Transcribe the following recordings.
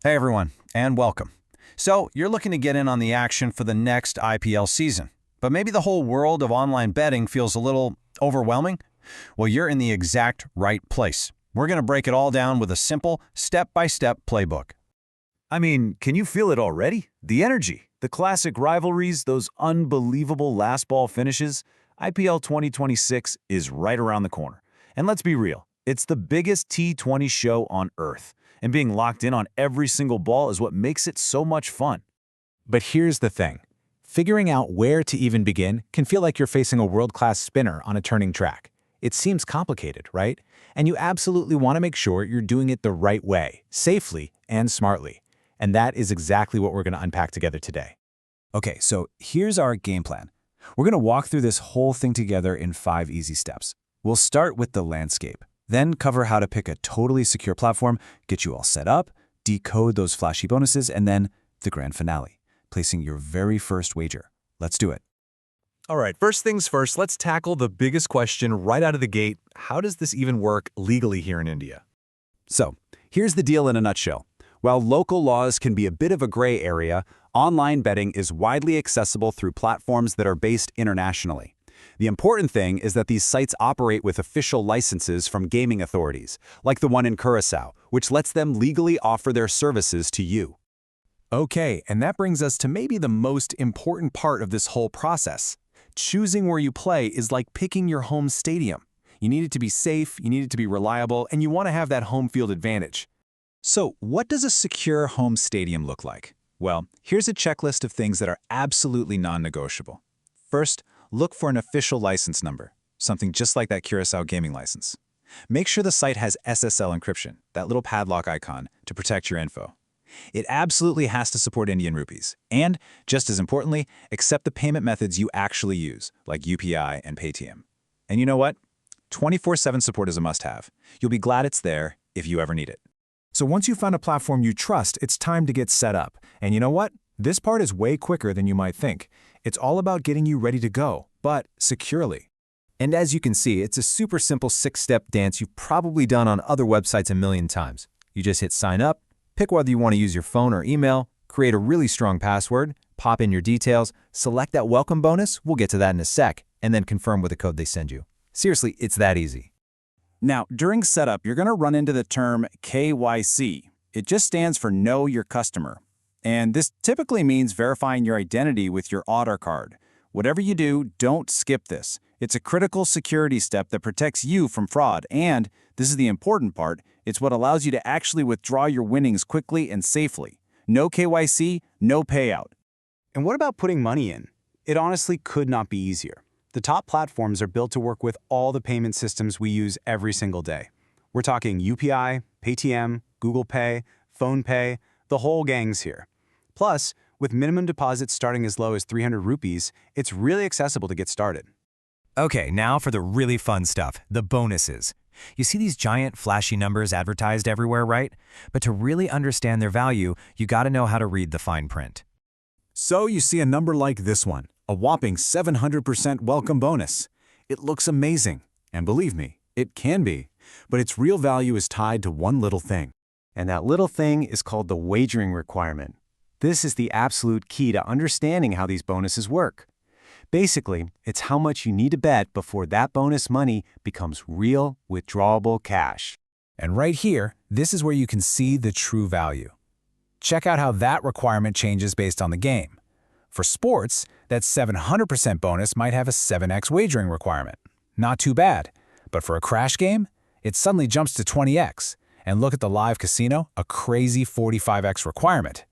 Hey everyone, and welcome. So, you're looking to get in on the action for the next IPL season, but maybe the whole world of online betting feels a little overwhelming? Well, you're in the exact right place. We're going to break it all down with a simple, step-by-step playbook. Can you feel it already? The energy, the classic rivalries, those unbelievable last ball finishes. IPL 2026 is right around the corner. And let's be real, it's the biggest T20 show on earth. And being locked in on every single ball is what makes it so much fun. But here's the thing. Figuring out where to even begin can feel like you're facing a world-class spinner on a turning track. It seems complicated, right? And you absolutely want to make sure you're doing it the right way, safely and smartly. And that is exactly what we're going to unpack together today. Okay, so here's our game plan. We're going to walk through this whole thing together in 5 easy steps. We'll start with the landscape, then cover how to pick a totally secure platform, get you all set up, decode those flashy bonuses, and then the grand finale, placing your very first wager. Let's do it. All right, first things first, let's tackle the biggest question right out of the gate. How does this even work legally here in India? So, here's the deal in a nutshell. While local laws can be a bit of a gray area, online betting is widely accessible through platforms that are based internationally. The important thing is that these sites operate with official licenses from gaming authorities, like the one in Curacao, which lets them legally offer their services to you. Okay, and that brings us to maybe the most important part of this whole process. Choosing where you play is like picking your home stadium. You need it to be safe, you need it to be reliable, and you want to have that home field advantage. So, what does a secure home stadium look like? Well, here's a checklist of things that are absolutely non-negotiable. First, look for an official license number, something just like that Curacao gaming license. Make sure the site has SSL encryption, that little padlock icon, to protect your info. It absolutely has to support Indian rupees, and, just as importantly, accept the payment methods you actually use, like UPI and Paytm. And you know what? 24/7 support is a must-have. You'll be glad it's there if you ever need it. So once you've found a platform you trust, it's time to get set up. And you know what? This part is way quicker than you might think. It's all about getting you ready to go, but securely. And as you can see, it's a super simple 6-step dance you've probably done on other websites a million times. You just hit sign up, pick whether you want to use your phone or email, create a really strong password, pop in your details, select that welcome bonus, we'll get to that in a sec, and then confirm with the code they send you. Seriously, it's that easy. Now, during setup, you're going to run into the term KYC. It just stands for Know Your Customer. And this typically means verifying your identity with your Aadhaar card. Whatever you do, don't skip this. It's a critical security step that protects you from fraud, and, this is the important part, it's what allows you to actually withdraw your winnings quickly and safely. No KYC, no payout. And what about putting money in? It honestly could not be easier. The top platforms are built to work with all the payment systems we use every single day. We're talking UPI, Paytm, Google Pay, PhonePe, the whole gang's here. Plus, with minimum deposits starting as low as 300 rupees, it's really accessible to get started. Okay, now for the really fun stuff, the bonuses. You see these giant flashy numbers advertised everywhere, right? But to really understand their value, you gotta know how to read the fine print. So you see a number like this one, a whopping 700% welcome bonus. It looks amazing, and believe me, it can be, but its real value is tied to one little thing. And that little thing is called the wagering requirement. This is the absolute key to understanding how these bonuses work. Basically, it's how much you need to bet before that bonus money becomes real, withdrawable cash. And right here, this is where you can see the true value. Check out how that requirement changes based on the game. For sports, that 700% bonus might have a 7x wagering requirement. Not too bad. But for a crash game, it suddenly jumps to 20x. And look at the live casino, a crazy 45x requirement.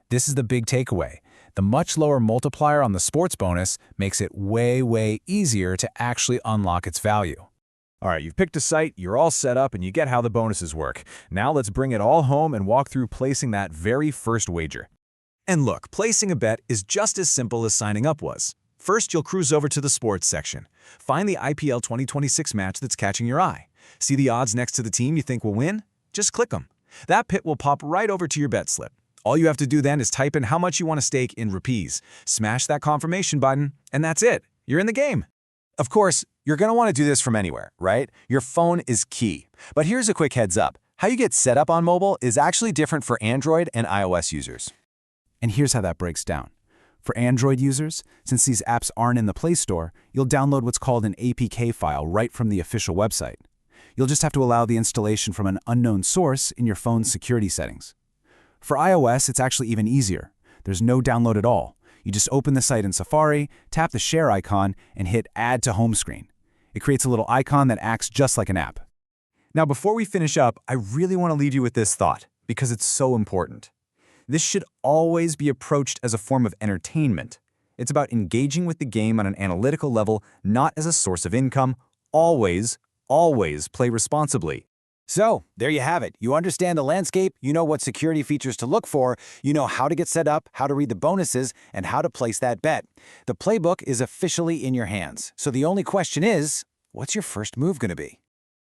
This is the big takeaway. The much lower multiplier on the sports bonus makes it way easier to actually unlock its value. All right, you've picked a site, you're all set up, and you get how the bonuses work. Now let's bring it all home and walk through placing that very first wager. And look, placing a bet is just as simple as signing up was. First, you'll cruise over to the sports section. Find the IPL 2026 match that's catching your eye. See the odds next to the team you think will win? Just click them. That pit will pop right over to your bet slip. All you have to do then is type in how much you want to stake in rupees. Smash that confirmation button, and that's it. You're in the game. Of course, you're going to want to do this from anywhere, right? Your phone is key. But here's a quick heads up. How you get set up on mobile is actually different for Android and iOS users. And here's how that breaks down. For Android users, since these apps aren't in the Play Store, you'll download what's called an APK file right from the official website. You'll just have to allow the installation from an unknown source in your phone's security settings. For iOS, it's actually even easier. There's no download at all. You just open the site in Safari, tap the share icon, and hit Add to Home Screen. It creates a little icon that acts just like an app. Now, before we finish up, I really want to leave you with this thought, because it's so important. This should always be approached as a form of entertainment. It's about engaging with the game on an analytical level, not as a source of income. Always, always play responsibly. So, there you have it. You understand the landscape, you know what security features to look for, you know how to get set up, how to read the bonuses, and how to place that bet. The playbook is officially in your hands. So the only question is, what's your first move going to be?